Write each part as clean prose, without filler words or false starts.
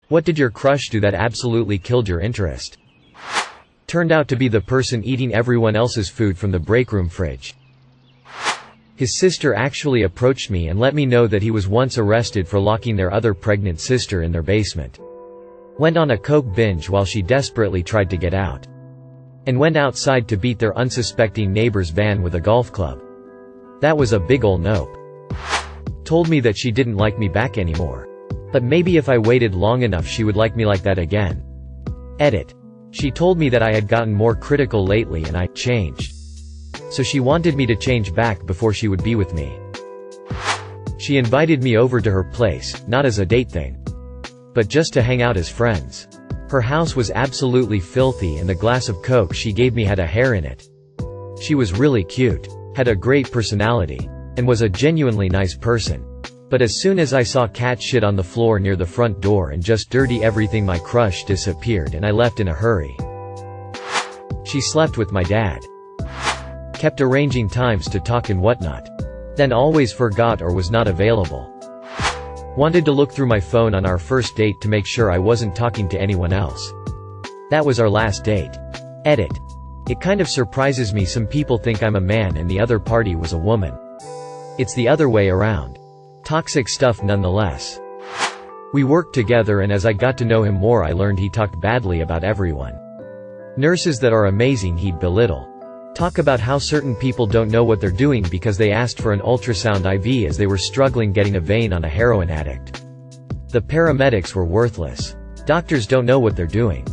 What did your crush do that absolutely killed your interest? Turned out to be the person eating everyone else's food from the breakroom fridge. His sister actually approached me and let me know that he was once arrested for locking their other pregnant sister in their basement. Went on a coke binge while she desperately tried to get out. And went outside to beat their unsuspecting neighbor's van with a golf club. That was a big ol' nope. Told me that she didn't like me back anymore. But maybe if I waited long enough she would like me like that again. Edit. She told me that I had gotten more critical lately and I changed. So she wanted me to change back before she would be with me. She invited me over to her place, not as a date thing, but just to hang out as friends. Her house was absolutely filthy and the glass of coke she gave me had a hair in it. She was really cute, had a great personality, and was a genuinely nice person. But as soon as I saw cat shit on the floor near the front door and just dirty everything, my crush disappeared and I left in a hurry. She slept with my dad. Kept arranging times to talk and whatnot. Then always forgot or was not available. Wanted to look through my phone on our first date to make sure I wasn't talking to anyone else. That was our last date. Edit. It kind of surprises me some people think I'm a man and the other party was a woman. It's the other way around. Toxic stuff nonetheless. We worked together and as I got to know him more I learned he talked badly about everyone. Nurses that are amazing he'd belittle. Talk about how certain people don't know what they're doing because they asked for an ultrasound IV as they were struggling getting a vein on a heroin addict. The paramedics were worthless. Doctors don't know what they're doing.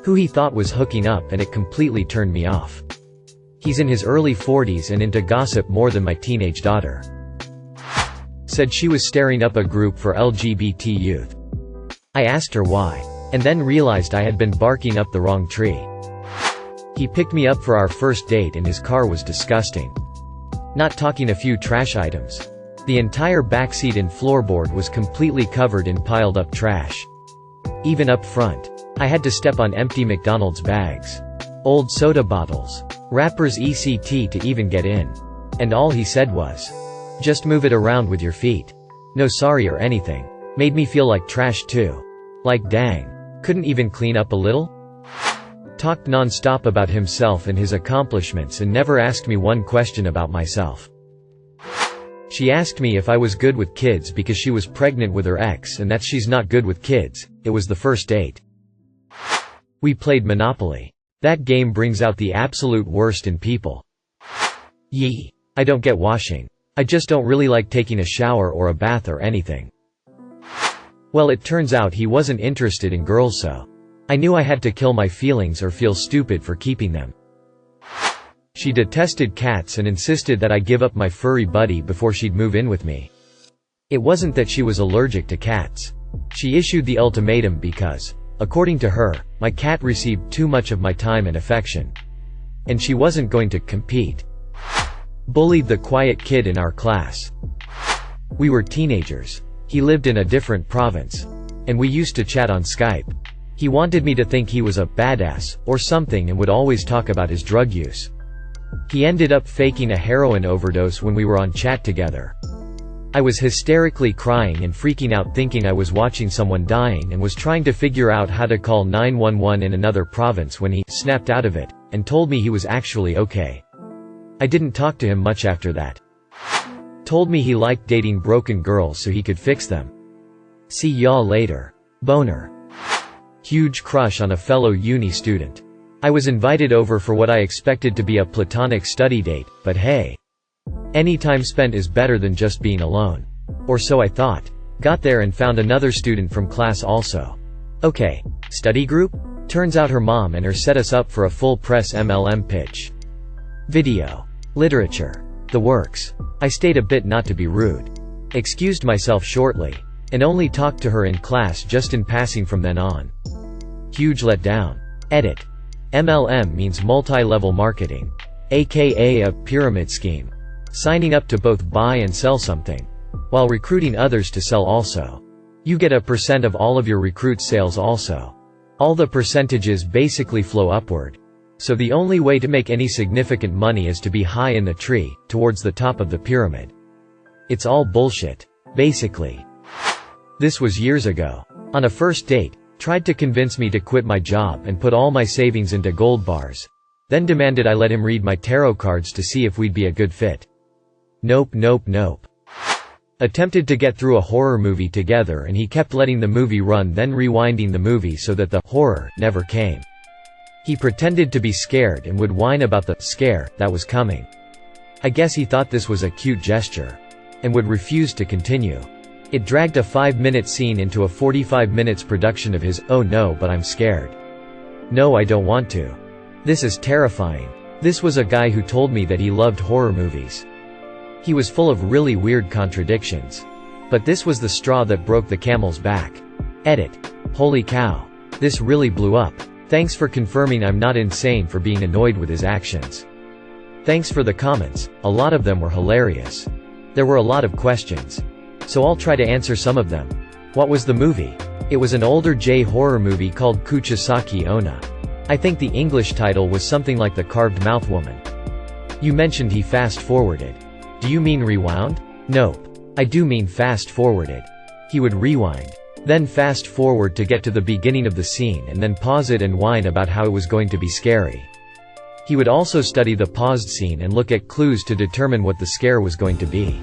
Who he thought was hooking up and it completely turned me off. He's in his early 40s and into gossip more than my teenage daughter. Said she was staring up a group for LGBT youth. I asked her why, and then realized I had been barking up the wrong tree. He picked me up for our first date and his car was disgusting. Not talking a few trash items. The entire backseat and floorboard was completely covered in piled up trash. Even up front. I had to step on empty McDonald's bags. Old soda bottles. Wrappers etc. to even get in. And all he said was, "Just move it around with your feet." No sorry or anything. Made me feel like trash too. Like dang. Couldn't even clean up a little? Talked non-stop about himself and his accomplishments and never asked me one question about myself. She asked me if I was good with kids because she was pregnant with her ex and that she's not good with kids. It was the first date. We played Monopoly. That game brings out the absolute worst in people. Yee. I don't get washing. I just don't really like taking a shower or a bath or anything. Well, it turns out he wasn't interested in girls, so I knew I had to kill my feelings or feel stupid for keeping them. She detested cats and insisted that I give up my furry buddy before she'd move in with me. It wasn't that she was allergic to cats. She issued the ultimatum because, according to her, my cat received too much of my time and affection. And she wasn't going to compete. Bullied the quiet kid in our class. We were teenagers. He lived in a different province. And we used to chat on Skype. He wanted me to think he was a badass, or something, and would always talk about his drug use. He ended up faking a heroin overdose when we were on chat together. I was hysterically crying and freaking out thinking I was watching someone dying and was trying to figure out how to call 911 in another province when he snapped out of it, and told me he was actually okay. I didn't talk to him much after that. Told me he liked dating broken girls so he could fix them. See y'all later. Boner. Huge crush on a fellow uni student. I was invited over for what I expected to be a platonic study date, but hey. Any time spent is better than just being alone. Or so I thought. Got there and found another student from class also. Okay, study group? Turns out her mom and her set us up for a full press MLM pitch. Video. Literature. The works. I stayed a bit not to be rude. Excused myself shortly. And only talked to her in class just in passing from then on. Huge letdown. Edit. MLM means multi-level marketing. AKA a pyramid scheme. Signing up to both buy and sell something, while recruiting others to sell also. You get a % of all of your recruit sales also. All the percentages basically flow upward. So the only way to make any significant money is to be high in the tree, towards the top of the pyramid. It's all bullshit, basically. This was years ago. On a first date, Tried to convince me to quit my job and put all my savings into gold bars. Then demanded I let him read my tarot cards to see if we'd be a good fit. Nope. Attempted to get through a horror movie together and he kept letting the movie run, then rewinding the movie so that the horror never came. He pretended to be scared and would whine about the scare that was coming. I guess he thought this was a cute gesture, and would refuse to continue. It dragged a 5-minute scene into a 45 minutes production of his "Oh no, but I'm scared. No, I don't want to. This is terrifying." This was a guy who told me that he loved horror movies. He was full of really weird contradictions. But this was the straw that broke the camel's back. Edit. Holy cow. This really blew up. Thanks for confirming I'm not insane for being annoyed with his actions. Thanks for the comments, a lot of them were hilarious. There were a lot of questions. So I'll try to answer some of them. What was the movie? It was an older J-horror movie called Kuchisaki Onna. I think the English title was something like The Carved Mouth Woman. You mentioned he fast-forwarded. Do you mean rewound? Nope. I do mean fast-forwarded. He would rewind, then fast-forward to get to the beginning of the scene and then pause it and whine about how it was going to be scary. He would also study the paused scene and look at clues to determine what the scare was going to be.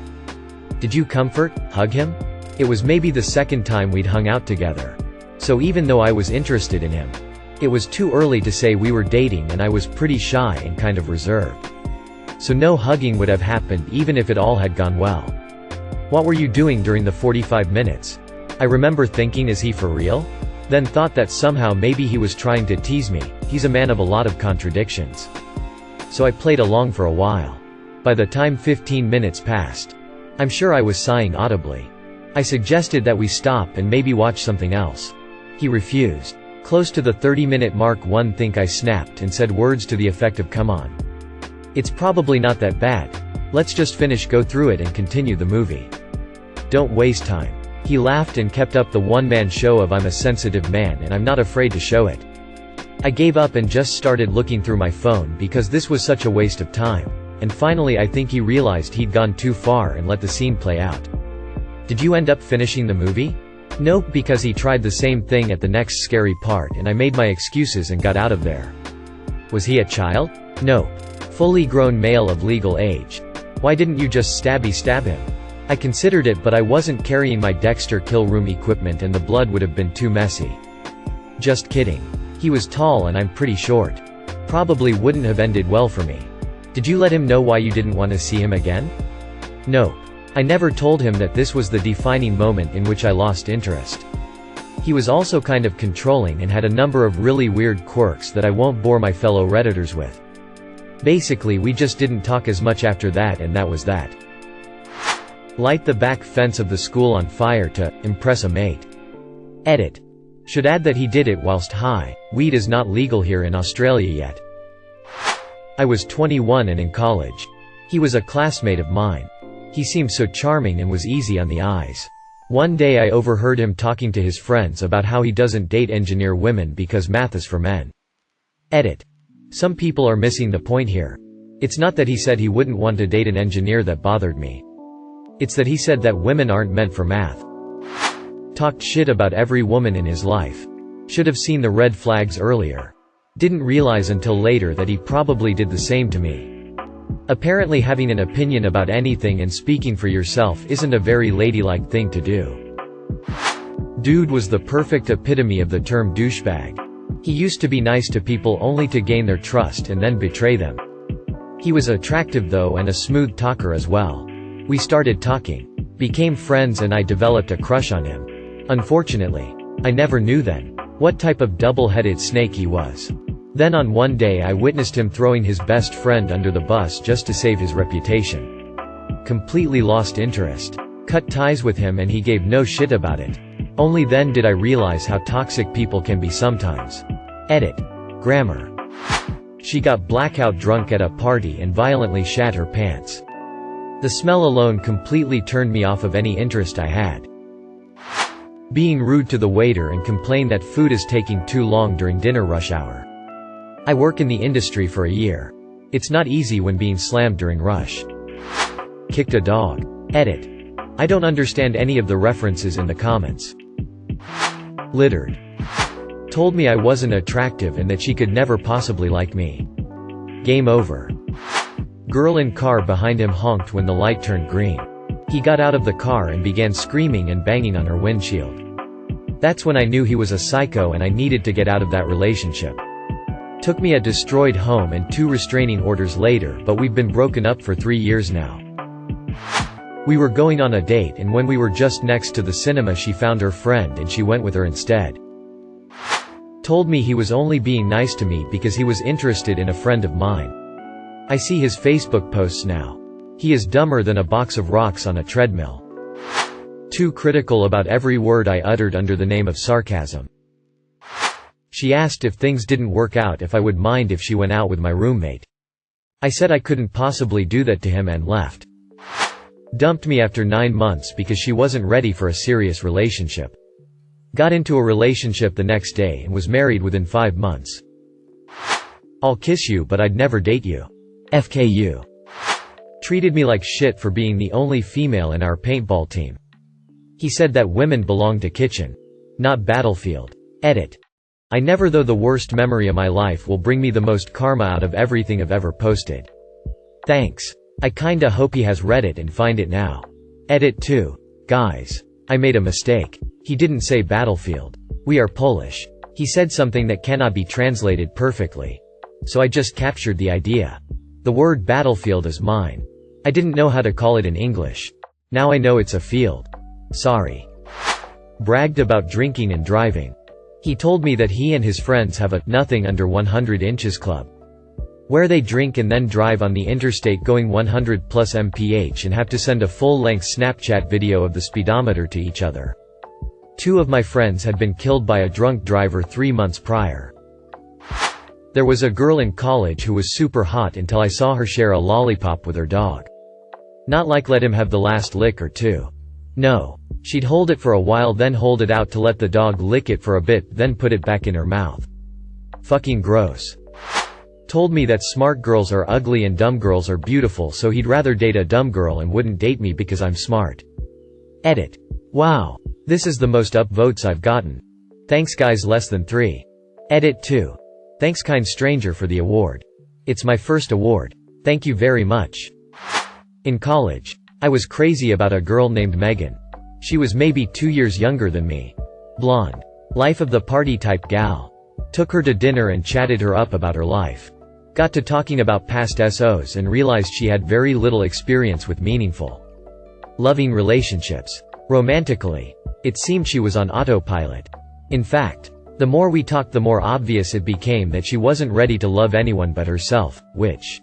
Did you hug him? It was maybe the second time we'd hung out together. So even though I was interested in him, it was too early to say we were dating and I was pretty shy and kind of reserved. So no hugging would have happened even if it all had gone well. What were you doing during the 45 minutes? I remember thinking, is he for real? Then thought that somehow maybe he was trying to tease me. He's a man of a lot of contradictions. So I played along for a while. By the time 15 minutes passed, I'm sure I was sighing audibly. I suggested that we stop and maybe watch something else. He refused. Close to the 30-minute mark I snapped and said words to the effect of "Come on. It's probably not that bad. Let's just go through it and continue the movie. Don't waste time." He laughed and kept up the one-man show of "I'm a sensitive man and I'm not afraid to show it." I gave up and just started looking through my phone because this was such a waste of time. And finally I think he realized he'd gone too far and let the scene play out. Did you end up finishing the movie? Nope, because he tried the same thing at the next scary part and I made my excuses and got out of there. Was he a child? Nope. Fully grown male of legal age. Why didn't you just stab him? I considered it, but I wasn't carrying my Dexter kill room equipment and the blood would have been too messy. Just kidding. He was tall and I'm pretty short. Probably wouldn't have ended well for me. Did you let him know why you didn't want to see him again? No. I never told him that this was the defining moment in which I lost interest. He was also kind of controlling and had a number of really weird quirks that I won't bore my fellow Redditors with. Basically we just didn't talk as much after that, and that was that. Light the back fence of the school on fire to impress a mate. Edit. Should add that he did it whilst high. Weed is not legal here in Australia yet. I was 21 and in college. He was a classmate of mine. He seemed so charming and was easy on the eyes. One day I overheard him talking to his friends about how he doesn't date engineer women because math is for men. Edit. Some people are missing the point here. It's not that he said he wouldn't want to date an engineer that bothered me. It's that he said that women aren't meant for math. Talked shit about every woman in his life. Should have seen the red flags earlier. Didn't realize until later that he probably did the same to me. Apparently having an opinion about anything and speaking for yourself isn't a very ladylike thing to do. Dude was the perfect epitome of the term douchebag. He used to be nice to people only to gain their trust and then betray them. He was attractive though and a smooth talker as well. We started talking, became friends, and I developed a crush on him. Unfortunately, I never knew then what type of double-headed snake he was. Then on one day I witnessed him throwing his best friend under the bus just to save his reputation. Completely lost interest. Cut ties with him and he gave no shit about it. Only then did I realize how toxic people can be sometimes. Edit. Grammar. She got blackout drunk at a party and violently shat her pants. The smell alone completely turned me off of any interest I had. Being rude to the waiter and complained that food is taking too long during dinner rush hour. I work in the industry for a year. It's not easy when being slammed during rush. Kicked a dog. Edit. I don't understand any of the references in the comments. Littered. Told me I wasn't attractive and that she could never possibly like me. Game over. Girl in car behind him honked when the light turned green. He got out of the car and began screaming and banging on her windshield. That's when I knew he was a psycho and I needed to get out of that relationship. Took me a destroyed home and 2 restraining orders later, but we've been broken up for 3 years now. We were going on a date, and when we were just next to the cinema she found her friend and she went with her instead. Told me he was only being nice to me because he was interested in a friend of mine. I see his Facebook posts now. He is dumber than a box of rocks on a treadmill. Too critical about every word I uttered under the name of sarcasm. She asked if things didn't work out if I would mind if she went out with my roommate. I said I couldn't possibly do that to him and left. Dumped me after 9 months because she wasn't ready for a serious relationship. Got into a relationship the next day and was married within 5 months. I'll kiss you but I'd never date you. FKU. Treated me like shit for being the only female in our paintball team. He said that women belong to kitchen, not battlefield. Edit. I never, though the worst memory of my life will bring me the most karma out of everything I've ever posted. Thanks. I kinda hope he has read it and find it now. Edit 2. Guys. I made a mistake. He didn't say battlefield. We are Polish. He said something that cannot be translated perfectly. So I just captured the idea. The word battlefield is mine. I didn't know how to call it in English. Now I know it's a field. Sorry. Bragged about drinking and driving. He told me that he and his friends have a nothing under 100 inches club, where they drink and then drive on the interstate going 100 plus mph and have to send a full-length Snapchat video of the speedometer to each other. 2 of my friends had been killed by a drunk driver 3 months prior. There was a girl in college who was super hot until I saw her share a lollipop with her dog. Not like let him have the last lick or 2. No. She'd hold it for a while then hold it out to let the dog lick it for a bit then put it back in her mouth. Fucking gross. Told me that smart girls are ugly and dumb girls are beautiful, so he'd rather date a dumb girl and wouldn't date me because I'm smart. Edit. Wow. This is the most upvotes I've gotten. Thanks guys, less than 3. Edit 2. Thanks kind stranger for the award. It's my first award. Thank you very much. In college, I was crazy about a girl named Megan. She was maybe 2 years younger than me. Blonde. Life of the party type gal. Took her to dinner and chatted her up about her life. Got to talking about past SOs and realized she had very little experience with meaningful, loving relationships. Romantically, it seemed she was on autopilot. In fact, the more we talked the more obvious it became that she wasn't ready to love anyone but herself, which,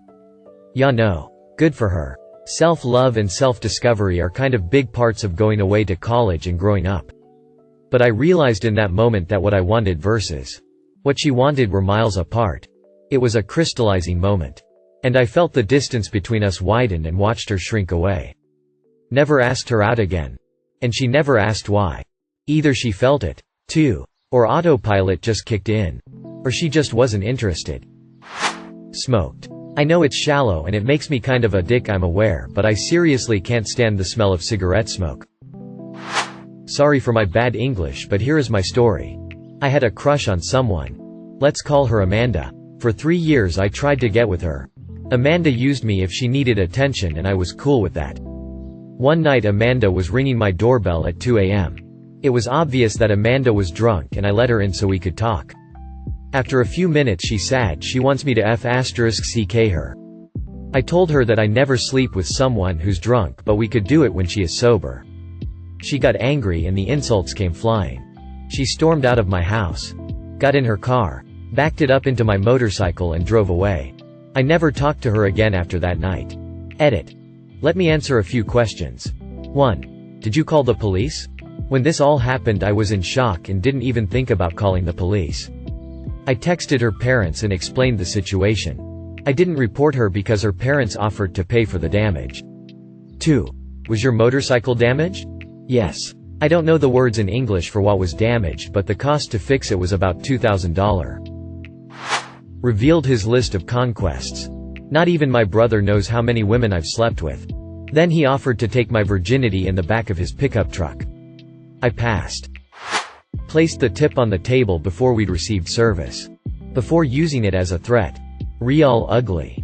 yeah, no. Good for her. Self-love and self-discovery are kind of big parts of going away to college and growing up. But I realized in that moment that what I wanted versus what she wanted were miles apart. It was a crystallizing moment. And I felt the distance between us widen and watched her shrink away. Never asked her out again. And she never asked why. Either she felt it, too, or autopilot just kicked in. Or she just wasn't interested. Smoked. I know it's shallow and it makes me kind of a dick, I'm aware, but I seriously can't stand the smell of cigarette smoke. Sorry for my bad English, but here is my story. I had a crush on someone. Let's call her Amanda. For 3 years I tried to get with her. Amanda used me if she needed attention and I was cool with that. One night Amanda was ringing my doorbell at 2 a.m. It was obvious that Amanda was drunk and I let her in so we could talk. After a few minutes she said she wants me to *CK her. I told her that I never sleep with someone who's drunk but we could do it when she is sober. She got angry and the insults came flying. She stormed out of my house. Got in her car. Backed it up into my motorcycle and drove away. I never talked to her again after that night. Edit. Let me answer a few questions. 1. Did you call the police? When this all happened I was in shock and didn't even think about calling the police. I texted her parents and explained the situation. I didn't report her because her parents offered to pay for the damage. 2. Was your motorcycle damaged? Yes. I don't know the words in English for what was damaged, but the cost to fix it was about $2,000. Revealed his list of conquests. Not even my brother knows how many women I've slept with. Then he offered to take my virginity in the back of his pickup truck. I passed. Placed the tip on the table before we'd received service. Before using it as a threat. Real ugly.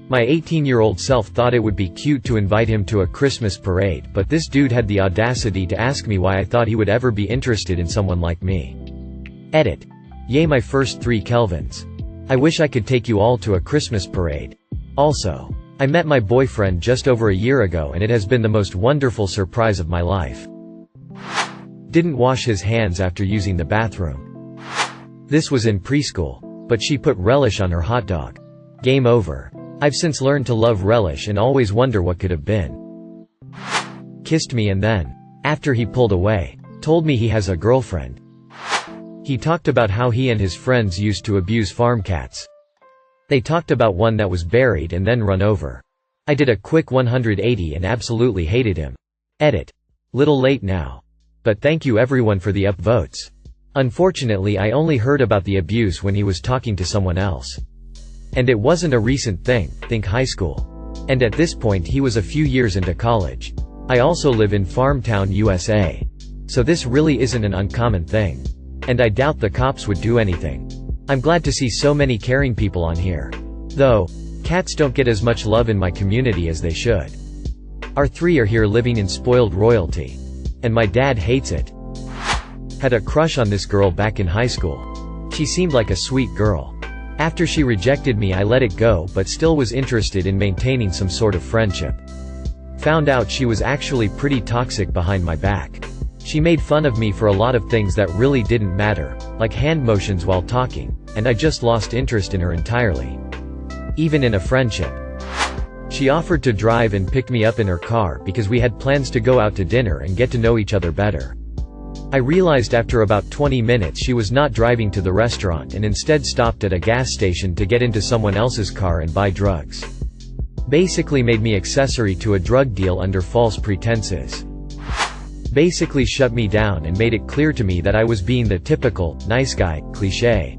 My 18-year-old self thought it would be cute to invite him to a Christmas parade, but this dude had the audacity to ask me why I thought he would ever be interested in someone like me. Edit. Yay my first 3 Kelvins. I wish I could take you all to a Christmas parade. Also, I met my boyfriend just over a year ago and it has been the most wonderful surprise of my life. Didn't wash his hands after using the bathroom. This was in preschool, but she put relish on her hot dog. Game over. I've since learned to love relish and always wonder what could have been. Kissed me and then, after he pulled away, told me he has a girlfriend. He talked about how he and his friends used to abuse farm cats. They talked about one that was buried and then run over. I did a quick 180 and absolutely hated him. Edit. Little late now. But thank you everyone for the upvotes. Unfortunately I only heard about the abuse when he was talking to someone else. And it wasn't a recent thing, think high school. And at this point he was a few years into college. I also live in Farmtown, USA. So this really isn't an uncommon thing. And I doubt the cops would do anything. I'm glad to see so many caring people on here. Though, cats don't get as much love in my community as they should. Our 3 are here living in spoiled royalty. And my dad hates it. Had a crush on this girl back in high school. She seemed like a sweet girl. After she rejected me I let it go but still was interested in maintaining some sort of friendship. Found out she was actually pretty toxic behind my back. She made fun of me for a lot of things that really didn't matter, like hand motions while talking, and I just lost interest in her entirely. Even in a friendship. She offered to drive and pick me up in her car because we had plans to go out to dinner and get to know each other better. I realized after about 20 minutes she was not driving to the restaurant and instead stopped at a gas station to get into someone else's car and buy drugs. Basically made me accessory to a drug deal under false pretenses. Basically shut me down and made it clear to me that I was being the typical, nice guy, cliché.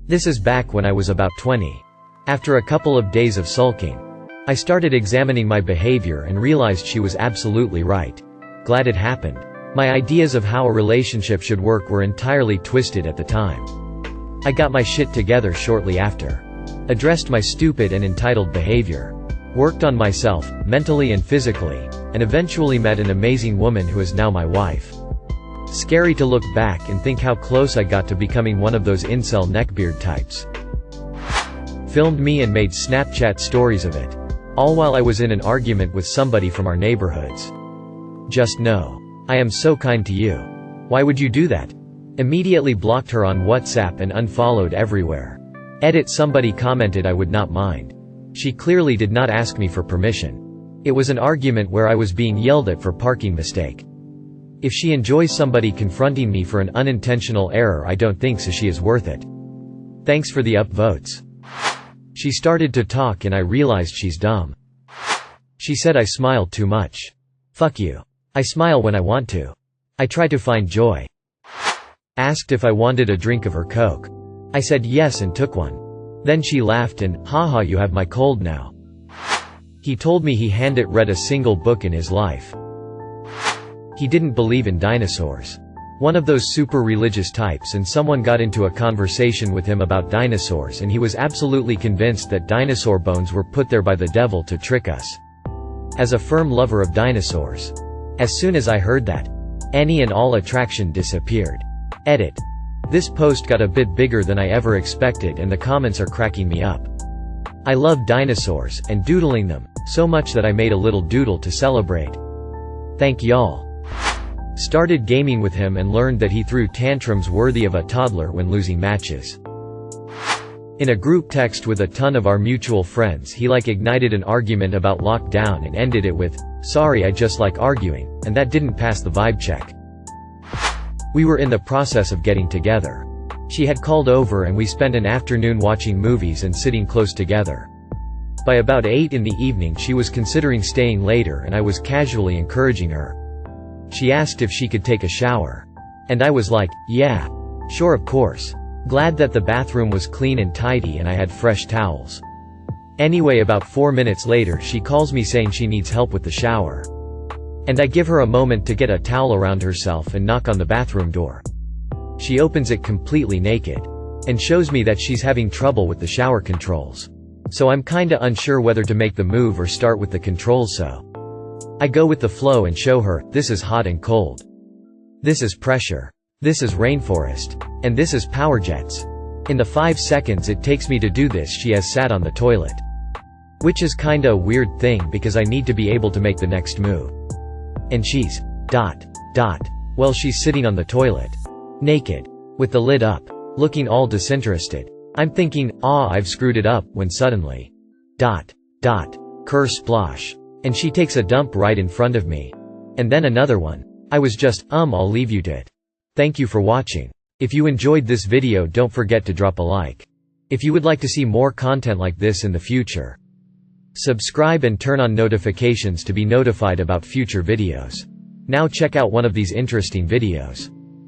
This is back when I was about 20. After a couple of days of sulking, I started examining my behavior and realized she was absolutely right. Glad it happened. My ideas of how a relationship should work were entirely twisted at the time. I got my shit together shortly after. Addressed my stupid and entitled behavior. Worked on myself, mentally and physically, and eventually met an amazing woman who is now my wife. Scary to look back and think how close I got to becoming one of those incel neckbeard types. Filmed me and made Snapchat stories of it. All while I was in an argument with somebody from our neighborhoods. Just know. I am so kind to you. Why would you do that? Immediately blocked her on WhatsApp and unfollowed everywhere. Edit. Somebody commented I would not mind. She clearly did not ask me for permission. It was an argument where I was being yelled at for parking mistake. If she enjoys somebody confronting me for an unintentional error I don't think so she is worth it. Thanks for the upvotes. She started to talk and I realized she's dumb. She said I smiled too much. Fuck you. I smile when I want to. I try to find joy. Asked if I wanted a drink of her Coke. I said yes and took one. Then she laughed and, haha you have my cold now. He told me he hadn't read a single book in his life. He didn't believe in dinosaurs. One of those super religious types, and someone got into a conversation with him about dinosaurs and he was absolutely convinced that dinosaur bones were put there by the devil to trick us. As a firm lover of dinosaurs. As soon as I heard that, any and all attraction disappeared. Edit. This post got a bit bigger than I ever expected and the comments are cracking me up. I love dinosaurs, and doodling them, so much that I made a little doodle to celebrate. Thank y'all. Started gaming with him and learned that he threw tantrums worthy of a toddler when losing matches. In a group text with a ton of our mutual friends he ignited an argument about lockdown and ended it with, "Sorry I just like arguing," and that didn't pass the vibe check. We were in the process of getting together. She had called over and we spent an afternoon watching movies and sitting close together. By about 8 in the evening she was considering staying later and I was casually encouraging her. She asked if she could take a shower. And I was like, yeah. Sure of course. Glad that the bathroom was clean and tidy and I had fresh towels. Anyway, about 4 minutes later she calls me saying she needs help with the shower. And I give her a moment to get a towel around herself and knock on the bathroom door. She opens it completely naked. And shows me that she's having trouble with the shower controls. So I'm kinda unsure whether to make the move or start with the controls, so I go with the flow and show her, this is hot and cold. This is pressure. This is rainforest. And this is power jets. In the 5 seconds it takes me to do this, she has sat on the toilet. Which is kinda a weird thing because I need to be able to make the next move. And she's well, she's sitting on the toilet. Naked. With the lid up. Looking all disinterested. I'm thinking, I've screwed it up, when suddenly. Kerr splosh. And she takes a dump right in front of me. And then another one. I was just, I'll leave you to it. Thank you for watching. If you enjoyed this video, don't forget to drop a like. If you would like to see more content like this in the future, subscribe and turn on notifications to be notified about future videos. Now check out one of these interesting videos.